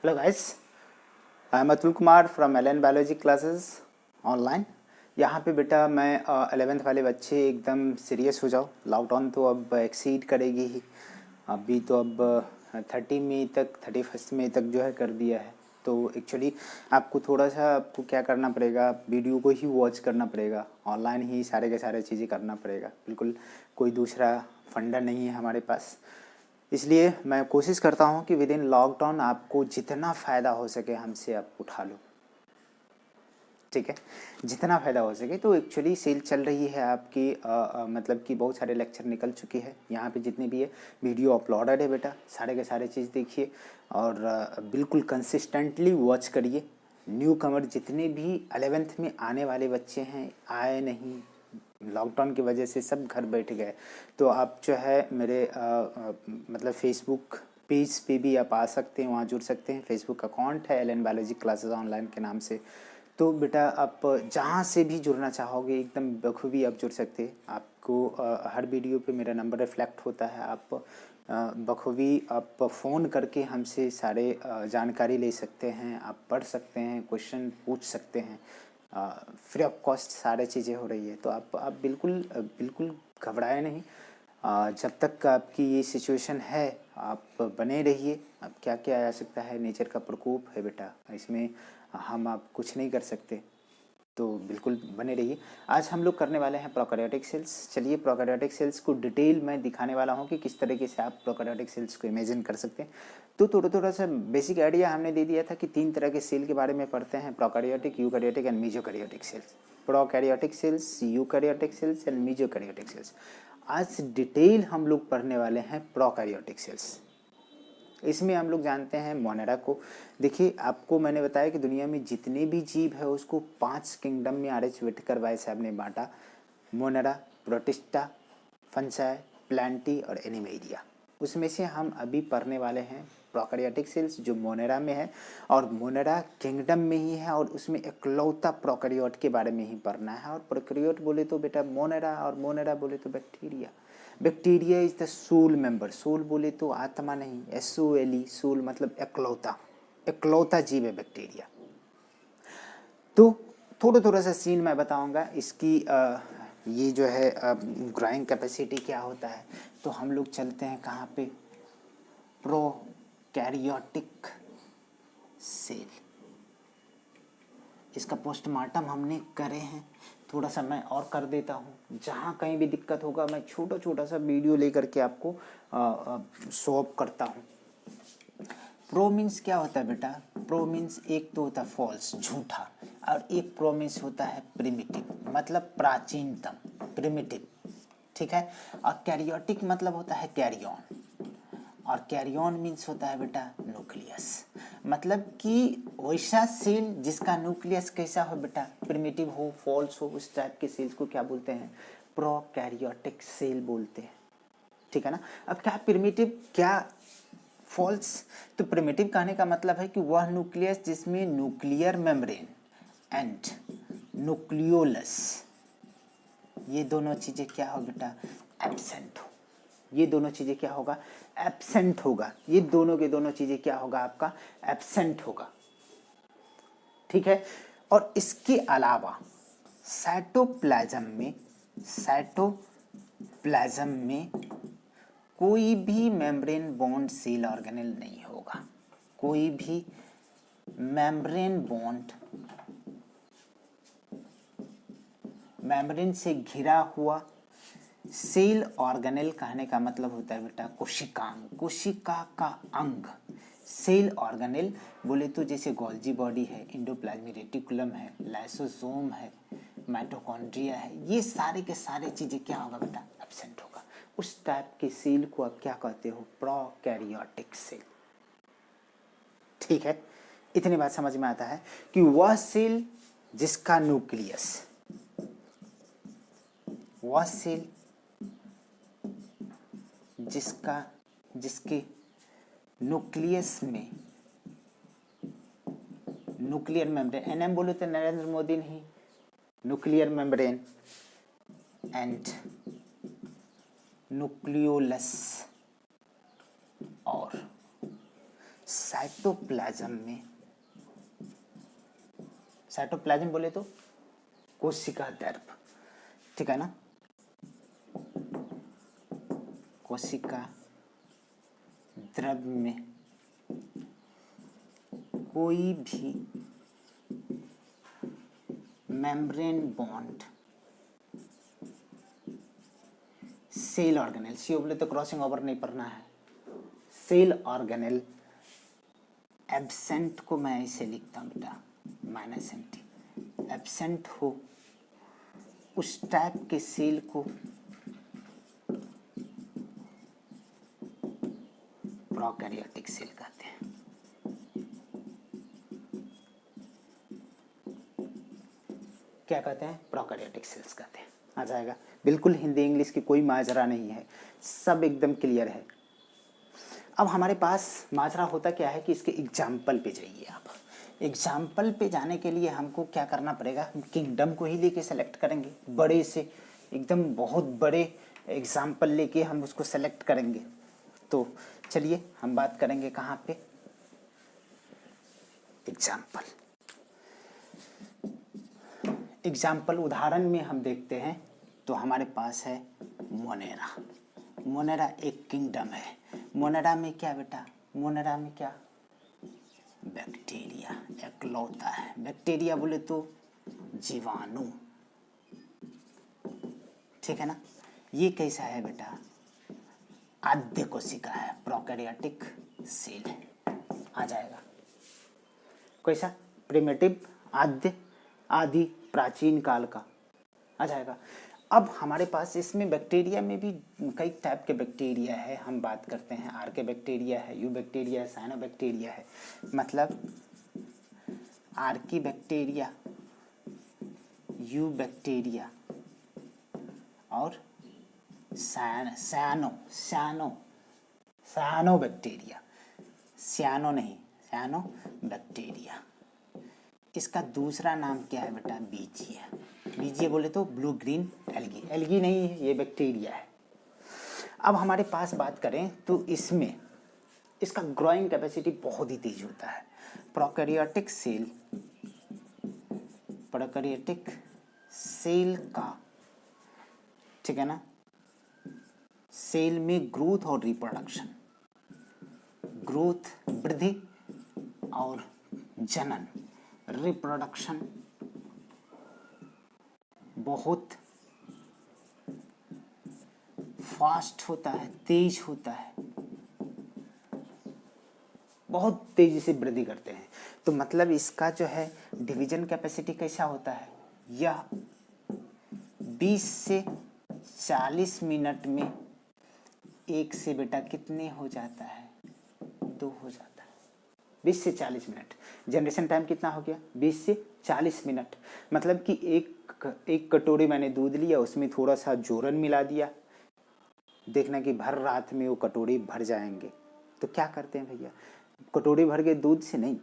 Hello guys, I am Atul Kumar from L N biology classes online. यहाँ पे बेटा मैं 11th वाले बच्चे एकदम सीरियस हो जाओ। लॉकडाउन तो अब एक्सीड करेगी ही। अभी तो अब 30 मई तक 31 मई तक जो है कर दिया है। तो एक्चुअली आपको थोड़ा सा आपको क्या करना पड़ेगा, वीडियो को ही वॉच करना पड़ेगा, ऑनलाइन ही सारे के सारे चीज़ें करना पड़ेगा। बिल्कुल कोई दूसरा फंडा नहीं है हमारे पास। इसलिए मैं कोशिश करता हूँ कि विद इन लॉकडाउन आपको जितना फ़ायदा हो सके हमसे आप उठा लो, ठीक है। जितना फ़ायदा हो सके। तो एक्चुअली सेल चल रही है आपकी मतलब कि बहुत सारे लेक्चर निकल चुके हैं। यहाँ पे जितने भी है वीडियो अपलोडेड है बेटा, सारे के सारे चीज़ देखिए और बिल्कुल कंसिस्टेंटली वॉच करिए। न्यू कमर जितने भी 11th में आने वाले बच्चे हैं, आए नहीं, लॉकडाउन की वजह से सब घर बैठ गए, तो आप जो है मेरे मतलब फेसबुक पेज पे भी आप आ सकते हैं, वहाँ जुड़ सकते हैं। फेसबुक अकाउंट है L N biology classes online के नाम से। तो बेटा आप जहाँ से भी जुड़ना चाहोगे एकदम बखूबी आप जुड़ सकते हैं। आपको हर वीडियो पे मेरा नंबर रिफ्लेक्ट होता है। आप बखूबी आप फ़ोन करके हमसे सारे जानकारी ले सकते हैं, आप पढ़ सकते हैं, क्वेश्चन पूछ सकते हैं। फ्री ऑफ कॉस्ट सारे चीज़ें हो रही है। तो आप बिल्कुल बिल्कुल घबराए नहीं। जब तक आपकी ये सिचुएशन है आप बने रहिए। अब क्या क्या आ सकता है, नेचर का प्रकोप है बेटा, इसमें हम आप कुछ नहीं कर सकते। तो बिल्कुल बने रहिए। आज हम लोग करने वाले हैं प्रोकैरियोटिक सेल्स। चलिए प्रोकैरियोटिक सेल्स को डिटेल में दिखाने वाला हूँ कि किस तरीके से आप प्रोकैरियोटिक सेल्स को इमेजिन कर सकते हैं। तो थोड़ा सा बेसिक आइडिया हमने दे दिया था कि 3 तरह के सेल के बारे में पढ़ते हैं, prokaryotic, eukaryotic and mesokaryotic cells. Prokaryotic cells, eukaryotic cells and mesokaryotic cells. आज डिटेल हम लोग पढ़ने वाले हैं प्रोकैरियोटिक सेल्स। इसमें हम लोग जानते हैं मोनेरा को। देखिए आपको मैंने बताया कि दुनिया में जितने भी जीव है उसको 5 किंगडम में आर.एच. व्हिटेकर भाई साहब ने बांटा। मोनेरा, प्रोटिस्टा, फंसाई, प्लांटी और एनिमेरिया। उसमें से हम अभी पढ़ने वाले हैं प्रोकैरियोटिक सेल्स जो मोनेरा में है, और मोनेरा किंगडम में ही है, और उसमें इकलौता प्रोकैरियोट के बारे में ही पढ़ना है। और प्रोकैरियोट बोले तो बेटा मोनेरा, और मोनेरा बोले तो bacteria. Bacteria is the sole member. Sole बोले तो आत्मा नहीं, SOLE, सोल मतलब इकलौता, इकलौता जीव है बैक्टीरिया। तो थोड़ा सा सीन मैं बताऊंगा इसकी। ये जो है ग्रोइंग कैपेसिटी क्या होता है। तो हम लोग चलते हैं कहाँ पे, प्रोकैरियोटिक सेल। इसका पोस्टमार्टम हमने करे हैं, थोड़ा सा मैं और कर देता हूँ। जहाँ कहीं भी दिक्कत होगा मैं छोटा सा वीडियो लेकर के आपको शो अप करता हूँ। प्रो मीन्स क्या होता है बेटा, प्रो मीन्स एक तो होता है फॉल्स, झूठा, और एक प्रो मीन्स होता है प्रिमिटिव, मतलब प्राचीनतम, प्रिमिटिव, ठीक है। और कैरियोटिक मतलब होता है कैरी ऑन, और कैरी ऑन मीन्स होता है बेटा न्यूक्लियस, मतलब कि वैसा सेल जिसका न्यूक्लियस कैसा हो बेटा, प्रिमिटिव हो, फॉल्स हो, उस टाइप के सेल्स को क्या बोलते हैं, प्रोकैरियोटिक सेल बोलते हैं, ठीक है ना। अब क्या प्रिमिटिव क्या फॉल्स, तो प्रिमिटिव कहने का मतलब है कि वह न्यूक्लियस जिसमें न्यूक्लियर मेम्ब्रेन एंड न्यूक्लियोलस, ये दोनों चीजें क्या हो बेटा, एब्सेंट हो। ये दोनों चीजें क्या होगा, एब्सेंट होगा। ये दोनों के दोनों चीजें क्या होगा आपका, एब्सेंट होगा, ठीक है। और इसके अलावा साइटोप्लाज्म में कोई भी मेम्ब्रेन बॉन्ड सेल ऑर्गेनेल नहीं होगा। कोई भी मेम्ब्रेन बॉन्ड, मेम्ब्रेन से घिरा हुआ सेल ऑर्गेनेल कहने का मतलब होता है बेटा कोशिकांग, कोशिका का अंग। सेल ऑर्गेनेल बोले तो जैसे गोल्जी बॉडी है, एंडोप्लाज्मिक रेटिकुलम है, लाइसोसोम है, माइटोकॉन्ड्रिया है, ये सारे के सारे चीजें क्या होगा बेटा, एब्सेंट होगा। उस टाइप के सेल को आप क्या कहते हो, प्रोकैरियोटिक सेल, ठीक है। इतनी बात समझ में आता है कि वह सेल जिसका न्यूक्लियस, वह सेल जिसके न्यूक्लियस में, न्यूक्लियर मेम्ब्रेन, NM बोले तो नरेंद्र मोदी नहीं, न्यूक्लियर मेम्ब्रेन एंड न्यूक्लियोलस, और साइटोप्लाज्म में, साइटोप्लाज्म बोले तो कोशिका द्रव, ठीक है ना, कोशिका द्रव में कोई भी मेम्ब्रेन बॉन्ड सेल ऑर्गेनेल, सी बोले तो क्रॉसिंग ओवर नहीं पढ़ना है, सेल ऑर्गेनेल एब्सेंट को मैं ऐसे लिखता हूँ बेटा -NT, एब्सेंट हो उस टाइप के सेल को प्रोकैरियोटिक सेल कहते हैं। क्या कहते हैं? प्रोकैरियोटिक सेल्स कहते हैं। आ जाएगा, बिल्कुल हिंदी इंग्लिश की कोई माजरा नहीं है, सब एकदम क्लियर है। अब हमारे पास माजरा होता क्या है कि इसके एग्जाम्पल पे जाइए आप। एग्जाम्पल पे जाने के लिए हमको क्या करना पड़ेगा, हम किंगडम को ही लेके सेलेक्ट करेंगे, बड़े से एकदम बहुत बड़े एग्जाम्पल लेके हम उसको सेलेक्ट करेंगे। तो चलिए हम बात करेंगे कहाँ पे, एग्जाम्पल। एग्जाम्पल उदाहरण में हम देखते हैं तो हमारे पास है मोनेरा। मोनेरा एक किंगडम है। मोनेरा में क्या बेटा, मोनेरा में क्या, बैक्टीरिया एकलौता है। बैक्टीरिया बोले तो जीवाणु, ठीक है ना। ये कैसा है बेटा, आद्य कोशिका है, प्रोकैरियोटिक सेल है। आ जाएगा कैसा, प्रिमिटिव, आद्य, आदि, प्राचीन काल का, आ जाएगा। अब हमारे पास इसमें बैक्टीरिया में भी कई टाइप के बैक्टीरिया है, हम बात करते हैं आर्के बैक्टीरिया है, यू बैक्टीरिया है, साइनो बैक्टीरिया है। मतलब आर्की बैक्टीरिया, यू बैक्टीरिया और सानो बैक्टीरिया, सियानो नहीं, सानो बैक्टीरिया। इसका दूसरा नाम क्या है बेटा, बीजिया। बीजिया बोले तो ब्लू ग्रीन एल्गी, एल्गी नहीं है, ये बैक्टीरिया है। अब हमारे पास बात करें तो इसमें इसका ग्रोइंग कैपेसिटी बहुत ही तेज होता है। प्रोकैरियोटिक सेल, प्रोकैरियोटिक सेल का, ठीक है ना, सेल में ग्रोथ और रिप्रोडक्शन, ग्रोथ वृद्धि और जनन, रिप्रोडक्शन बहुत फास्ट होता है, तेज होता है, बहुत तेजी से वृद्धि करते हैं। तो मतलब इसका जो है डिवीजन कैपेसिटी कैसा होता है, यह 20 से 40 मिनट में एक से बेटा कितने हो जाता है, 2 हो जाता है। 20 से 40 मिनट, जनरेशन टाइम कितना हो गया, 20 से 40 मिनट। मतलब कि एक कटोरी मैंने दूध लिया, उसमें थोड़ा सा जोरन मिला दिया, देखना कि भर रात में वो कटोरी भर जाएंगे। तो क्या करते हैं भैया, कटोरी भर के दूध से नहीं,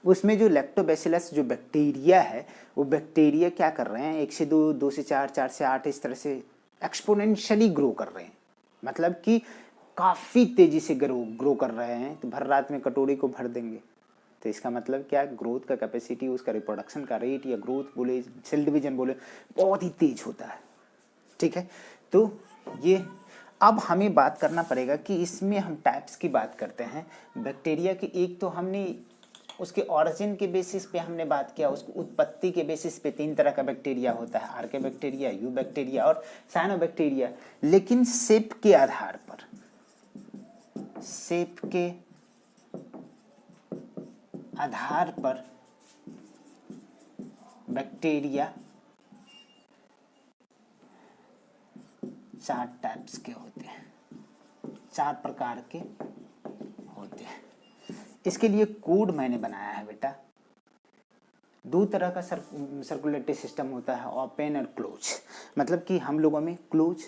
उसमें जो लैक्टोबैसिलस जो बैक्टीरिया है, वो बैक्टीरिया क्या कर रहे हैं, 1 से 2, 2 से 4, 4 से 8, इस तरह से एक्सपोनेंशियली ग्रो कर रहे हैं। मतलब कि काफ़ी तेज़ी से ग्रो कर रहे हैं। तो भर रात में कटोरी को भर देंगे। तो इसका मतलब क्या, ग्रोथ का कैपेसिटी, उसका रिप्रोडक्शन का रेट या ग्रोथ बोले, सेल डिवीजन बोले, बहुत ही तेज होता है, ठीक है। तो ये अब हमें बात करना पड़ेगा कि इसमें हम टाइप्स की बात करते हैं बैक्टीरिया की। एक तो हमने उसके ऑरिजिन के बेसिस पे हमने बात किया, उसकी उत्पत्ति के बेसिस पे 3 तरह का बैक्टीरिया होता है, आर्के बैक्टीरिया, यू बैक्टीरिया और साइनो बैक्टीरिया। लेकिन शेप के आधार पर, शेप के आधार पर बैक्टीरिया 4 टाइप्स के होते हैं, 4 प्रकार के होते हैं। इसके लिए कोड मैंने बनाया है बेटा। 2 तरह का सर्कुलेटरी सिस्टम होता है, ओपन और क्लोज। मतलब कि हम लोगों में क्लोज,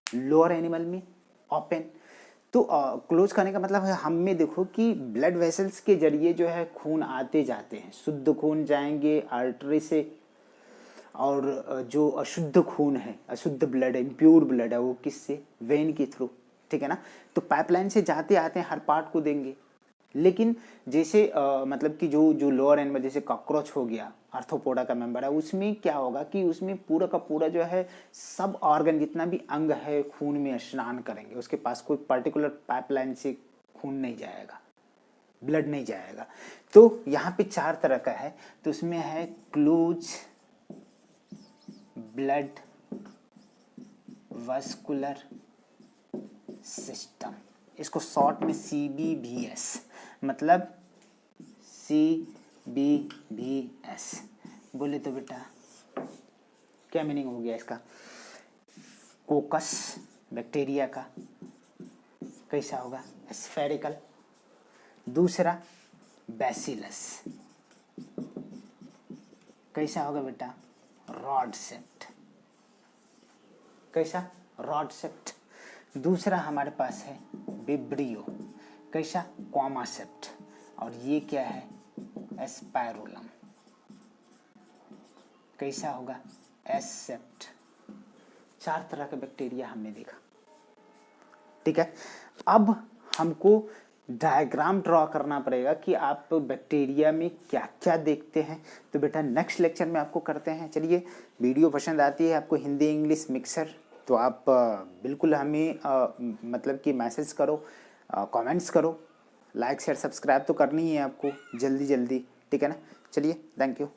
लोअर एनिमल में ओपन। तो क्लोज करने का मतलब है हम में देखो कि ब्लड वेसल्स के जरिए जो है खून आते जाते हैं, शुद्ध खून जाएंगे आर्टरी से, और जो अशुद्ध खून है, अशुद्ध ब्लड है, इम्प्योर ब्लड है, वो किससे, वेन के थ्रू, ठीक है ना। तो पाइपलाइन से जाते आते हैं हर पार्ट को देंगे, लेकिन जैसे मतलब कि जो जो लोअर एनिमल जैसे कॉकरोच हो गया, आर्थ्रोपोडा का मेंबर है, उसमें क्या होगा कि उसमें पूरा का पूरा जो है सब ऑर्गन जितना भी अंग है खून में स्नान करेंगे, उसके पास कोई पर्टिकुलर पाइपलाइन से खून नहीं जाएगा, ब्लड नहीं जाएगा। तो यहाँ पे 4 तरह का है, तो उसमें है क्लोज ब्लड वस्कुलर सिस्टम, इसको शॉर्ट में CBVS, मतलब CBVS बोले तो बेटा क्या मीनिंग हो गया इसका? कोकस बैक्टीरिया का कैसा होगा? स्फेरिकल। दूसरा बैसिलस कैसा होगा बेटा? Rod shaped. कैसा? Rod shaped. दूसरा हमारे पास है विब्रियो, कैसा? Comma shaped. और ये क्या है? एस्पायरोलम, कैसा होगा? S shaped. 4 तरह का बैक्टीरिया हमने देखा, ठीक है। अब हमको डायग्राम ड्रॉ करना पड़ेगा कि आप बैक्टीरिया में क्या क्या देखते हैं, तो बेटा नेक्स्ट लेक्चर में आपको करते हैं। चलिए, वीडियो पसंद आती है आपको हिंदी इंग्लिश मिक्सर, तो आप बिल्कुल हमें मतलब कि मैसेज करो, कमेंट्स करो, लाइक शेयर सब्सक्राइब तो करनी ही है आपको जल्दी जल्दी, ठीक है ना। चलिए, थैंक यू।